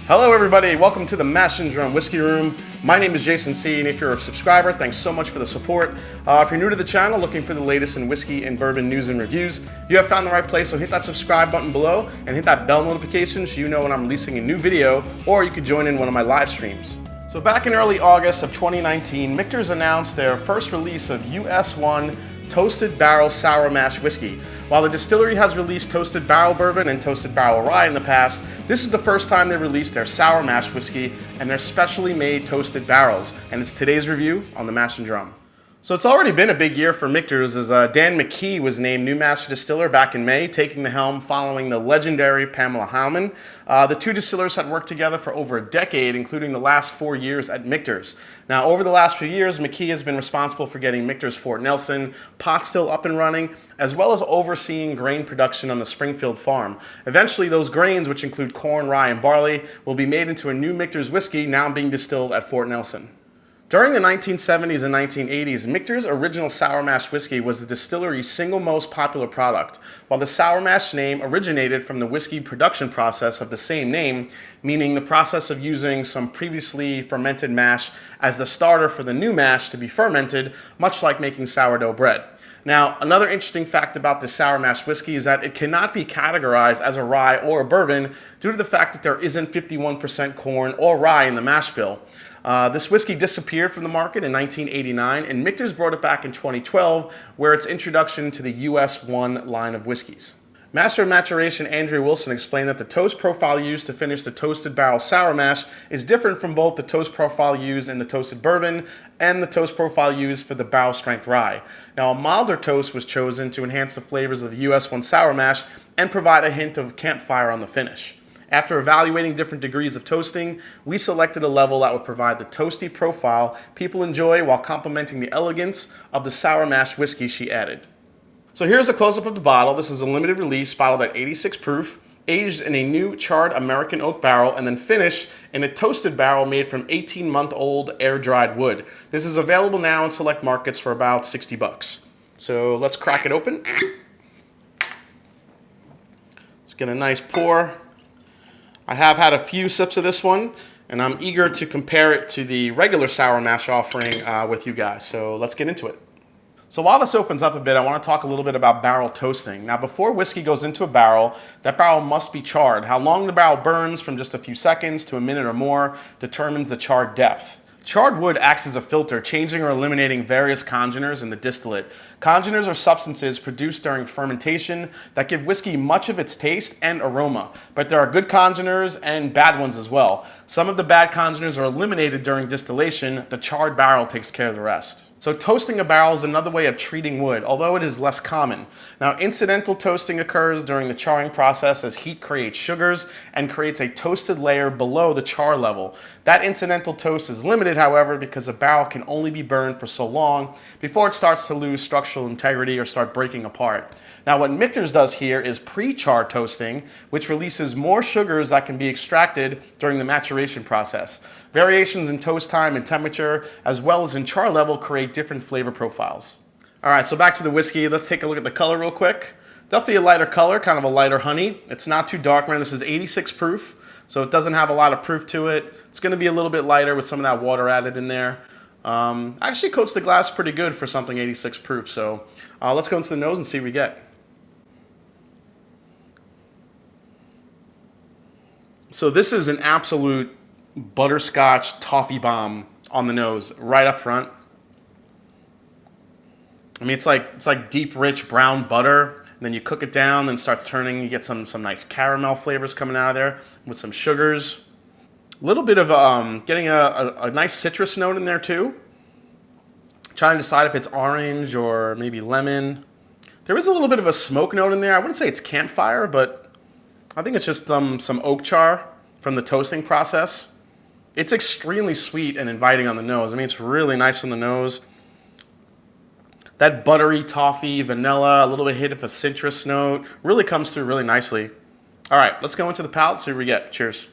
Hello everybody, welcome to the Mash and Drum Whiskey Room. My name is Jason C, and if you're a subscriber, thanks so much for the support. If you're new to the channel, looking for the latest in whiskey and bourbon news and reviews, you have found the right place, so hit that subscribe button below and hit that bell notification so you know when I'm releasing a new video, or you could join in one of my live streams. So back in early August of 2019, Michter's announced their first release of US1 Toasted Barrel Sour Mash Whiskey. While the distillery has released Toasted Barrel Bourbon and Toasted Barrel Rye in the past, this is the first time they've released their Sour Mash Whiskey and their specially made toasted barrels, and it's today's review on the Mash and Drum. So it's already been a big year for Michter's, as Dan McKee was named new master distiller back in May, taking the helm following the legendary Pamela Howman. The two distillers had worked together for over a decade, including the last 4 years at Michter's. Now, over the last few years, McKee has been responsible for getting Michter's Fort Nelson pot still up and running, as well as overseeing grain production on the Springfield farm. Eventually, those grains, which include corn, rye, and barley, will be made into a new Michter's whiskey now being distilled at Fort Nelson. During the 1970s and 1980s, Michter's original Sour Mash whiskey was the distillery's single most popular product, while the Sour Mash name originated from the whiskey production process of the same name, meaning the process of using some previously fermented mash as the starter for the new mash to be fermented, much like making sourdough bread. Now, another interesting fact about the Sour Mash whiskey is that it cannot be categorized as a rye or a bourbon due to the fact that there isn't 51% corn or rye in the mash bill. This whiskey disappeared from the market in 1989, and Michter's brought it back in 2012, where its introduction to the US1 line of whiskeys. Master of Maturation Andrea Wilson explained that the toast profile used to finish the Toasted Barrel Sour Mash is different from both the toast profile used in the Toasted Bourbon and the toast profile used for the barrel strength rye. Now, a milder toast was chosen to enhance the flavors of the US1 Sour Mash and provide a hint of campfire on the finish. After evaluating different degrees of toasting, we selected a level that would provide the toasty profile people enjoy while complementing the elegance of the sour mash whiskey she added. So here's a close-up of the bottle. This is a limited release, bottled at 86 proof, aged in a new charred American oak barrel, and then finished in a toasted barrel made from 18-month-old air-dried wood. This is available now in select markets for about $60. So let's crack it open. Let's get a nice pour. I have had a few sips of this one, and I'm eager to compare it to the regular sour mash offering with you guys. So let's get into it. So while this opens up a bit, I want to talk a little bit about barrel toasting. Now, before whiskey goes into a barrel, that barrel must be charred. How long the barrel burns, from just a few seconds to a minute or more, determines the charred depth. Charred wood acts as a filter, changing or eliminating various congeners in the distillate. Congeners are substances produced during fermentation that give whiskey much of its taste and aroma, but there are good congeners and bad ones as well. Some of the bad congeners are eliminated during distillation. The charred barrel takes care of the rest. So toasting a barrel is another way of treating wood, although it is less common. Now, incidental toasting occurs during the charring process as heat creates sugars and creates a toasted layer below the char level. That incidental toast is limited, however, because a barrel can only be burned for so long before it starts to lose structural integrity or start breaking apart. Now, what Michter's does here is pre-char toasting, which releases more sugars that can be extracted during the maturation process. Variations in toast time and temperature, as well as in char level, create different flavor profiles. All right, so back to the whiskey. Let's take a look at the color real quick. Definitely a lighter color, kind of a lighter honey. It's not too dark, man. This is 86 proof, so it doesn't have a lot of proof to it. It's going to be a little bit lighter with some of that water added in there. Actually coats the glass pretty good for something 86 proof, so let's go into the nose and see what we get. So this is an absolute butterscotch toffee bomb on the nose, right up front. I mean, it's like deep, rich brown butter. And then you cook it down, then it starts turning. You get some nice caramel flavors coming out of there with some sugars. A little bit of getting a nice citrus note in there too. Trying to decide if it's orange or maybe lemon. There is a little bit of a smoke note in there. I wouldn't say it's campfire, but I think it's just some oak char from the toasting process. It's extremely sweet and inviting on the nose. I mean, it's really nice on the nose. That buttery toffee, vanilla, a little bit hit of a citrus note really comes through really nicely. All right, let's go into the palate, see what we get. Cheers.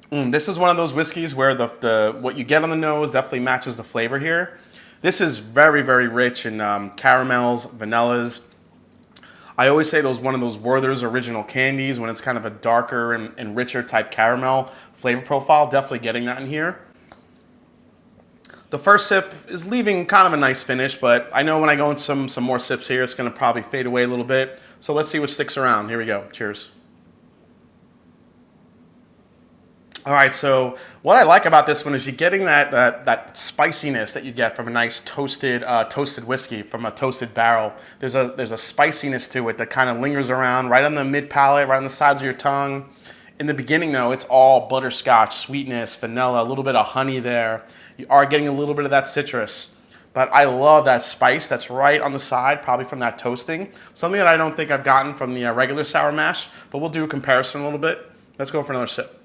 This is one of those whiskeys where the what you get on the nose definitely matches the flavor here. This is very, very rich in caramels, vanillas. I always say those one of those Werther's original candies when it's kind of a darker and richer type caramel flavor profile. Definitely getting that in here. The first sip is leaving kind of a nice finish, but I know when I go into some more sips here, it's going to probably fade away a little bit. So let's see what sticks around. Here we go. Cheers. All right, so what I like about this one is you're getting that spiciness that you get from a nice toasted whiskey from a toasted barrel. There's a spiciness to it that kind of lingers around right on the mid palate, right on the sides of your tongue. In the beginning, though, it's all butterscotch, sweetness, vanilla, a little bit of honey there. You are getting a little bit of that citrus, but I love that spice that's right on the side, probably from that toasting. Something that I don't think I've gotten from the regular sour mash, but we'll do a comparison a little bit. Let's go for another sip.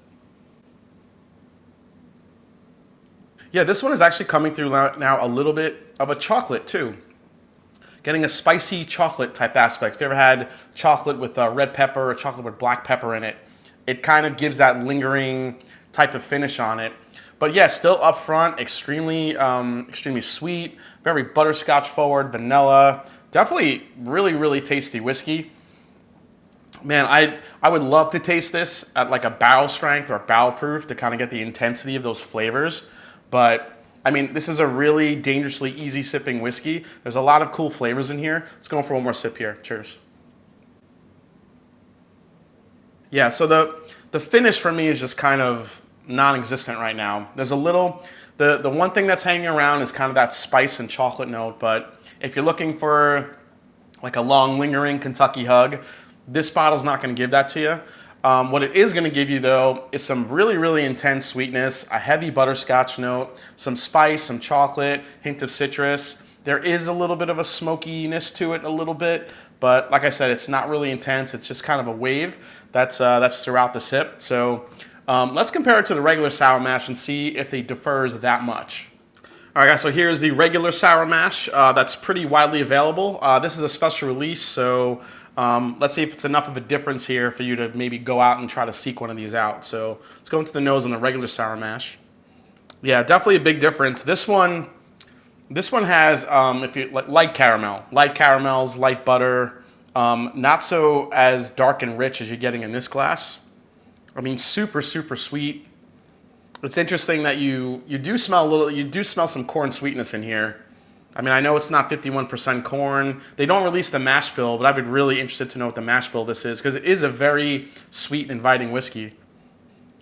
Yeah, this one is actually coming through now a little bit of a chocolate too. Getting a spicy chocolate type aspect. If you ever had chocolate with red pepper or chocolate with black pepper in it, it kind of gives that lingering type of finish on it. But yeah, still up front, extremely sweet, very butterscotch forward, vanilla. Definitely really, really tasty whiskey. Man, I would love to taste this at like a barrel strength or a barrel proof to kind of get the intensity of those flavors. But, I mean, this is a really dangerously easy sipping whiskey. There's a lot of cool flavors in here. Let's go for one more sip here. Cheers. Yeah, so the finish for me is just kind of non-existent right now. There's a little, the one thing that's hanging around is kind of that spice and chocolate note. But if you're looking for like a long lingering Kentucky hug, this bottle's not going to give that to you. What it is going to give you, though, is some really, really intense sweetness, a heavy butterscotch note, some spice, some chocolate, hint of citrus. There is a little bit of a smokiness to it a little bit, but like I said, it's not really intense. It's just kind of a wave that's throughout the sip. So let's compare it to the regular sour mash and see if it differs that much. All right, guys, so here's the regular sour mash that's pretty widely available. This is a special release, so let's see if it's enough of a difference here for you to maybe go out and try to seek one of these out. So let's go into the nose on the regular sour mash. Yeah, definitely a big difference. This one has if you light caramel, light caramels, light butter, not so as dark and rich as you're getting in this glass. I mean, super, super sweet. It's interesting that you do smell some corn sweetness in here. I mean, I know it's not 51% corn. They don't release the mash bill, but I'd be really interested to know what the mash bill this is because it is a very sweet and inviting whiskey.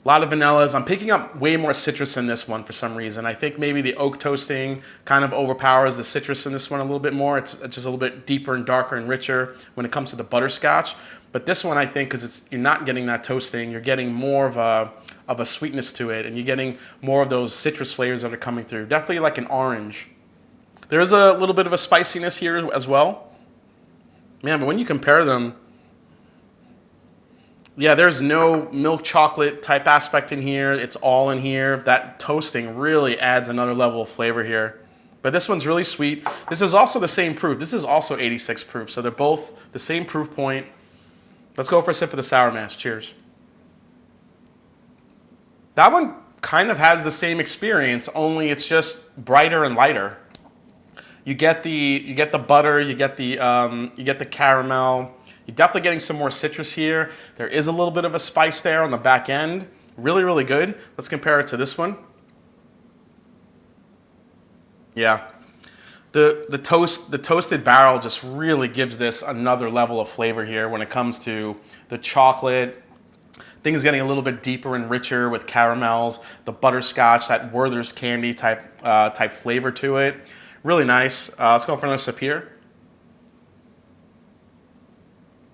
A lot of vanillas. I'm picking up way more citrus in this one for some reason. I think maybe the oak toasting kind of overpowers the citrus in this one a little bit more. It's just a little bit deeper and darker and richer when it comes to the butterscotch. But this one, I think, because you're not getting that toasting, you're getting more of a sweetness to it, and you're getting more of those citrus flavors that are coming through. Definitely like an orange. There is a little bit of a spiciness here as well. Man, but when you compare them, yeah, there's no milk chocolate type aspect in here. It's all in here. That toasting really adds another level of flavor here. But this one's really sweet. This is also the same proof. This is also 86 proof, so they're both the same proof point. Let's go for a sip of the sour mash. Cheers. That one kind of has the same experience, only it's just brighter and lighter. You get the butter, you get the caramel. You're definitely getting some more citrus here. There is a little bit of a spice there on the back end. Really, really good. Let's compare it to this one. Yeah, the toasted barrel just really gives this another level of flavor here when it comes to the chocolate. Things getting a little bit deeper and richer with caramels, the butterscotch, that Werther's candy type flavor to it. Really nice. Let's go for another sip here.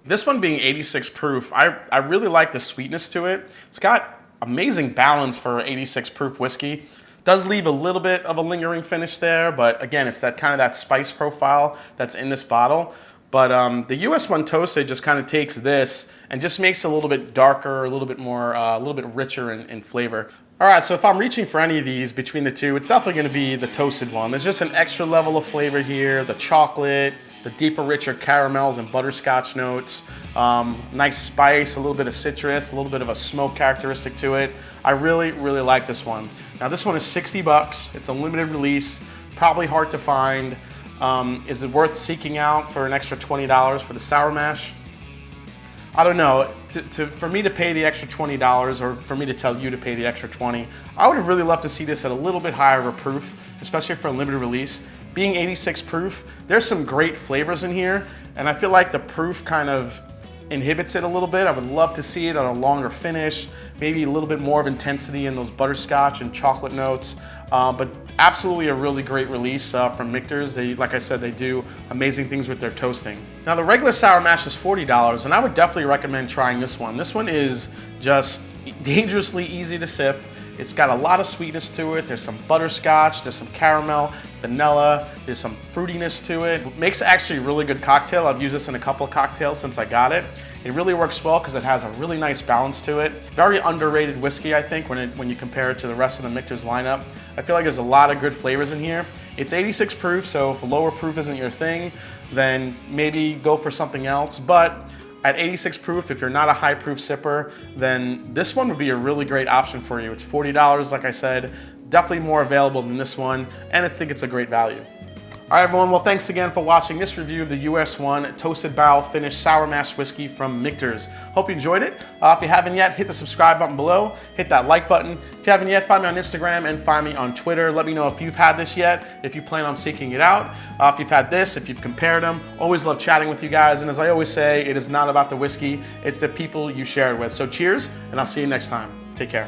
This one being 86 proof, I really like the sweetness to it. It's got amazing balance for 86 proof whiskey. Does leave a little bit of a lingering finish there, but again, it's that kind of that spice profile that's in this bottle. But the US1 Toasted just kind of takes this and just makes it a little bit darker, a little bit more, a little bit richer in flavor. All right, so if I'm reaching for any of these between the two, it's definitely going to be the toasted one. There's just an extra level of flavor here, the chocolate, the deeper, richer caramels and butterscotch notes, nice spice, a little bit of citrus, a little bit of a smoke characteristic to it. I really, really like this one. Now this one is 60 bucks. It's a limited release, probably hard to find. Is it worth seeking out for an extra $20 for the sour mash? I don't know. For me to pay the extra $20, or for me to tell you to pay the extra $20, I would have really loved to see this at a little bit higher of a proof, especially for a limited release. Being 86 proof, there's some great flavors in here, and I feel like the proof kind of inhibits it a little bit. I would love to see it on a longer finish, maybe a little bit more of intensity in those butterscotch and chocolate notes. But absolutely a really great release from Michter's. Like I said, they do amazing things with their toasting. Now the regular sour mash is $40, and I would definitely recommend trying this one. This one is just dangerously easy to sip. It's got a lot of sweetness to it. There's some butterscotch, there's some caramel, vanilla, there's some fruitiness to it. It makes actually a really good cocktail. I've used this in a couple of cocktails since I got it. It really works well because it has a really nice balance to it. Very underrated whiskey, I think, when you compare it to the rest of the Michter's lineup. I feel like there's a lot of good flavors in here. It's 86 proof, so if lower proof isn't your thing, then maybe go for something else. But at 86 proof, if you're not a high proof sipper, then this one would be a really great option for you. It's $40, like I said, definitely more available than this one, and I think it's a great value. All right, everyone, well, thanks again for watching this review of the US1 Toasted Barrel Finished Sour Mash Whiskey from Michter's. Hope you enjoyed it. If you haven't yet, hit the subscribe button below, hit that like button. If you haven't yet, find me on Instagram and find me on Twitter. Let me know if you've had this yet, if you plan on seeking it out. If you've had this, if you've compared them. Always love chatting with you guys, and as I always say, it is not about the whiskey, it's the people you share it with. So cheers, and I'll see you next time. Take care.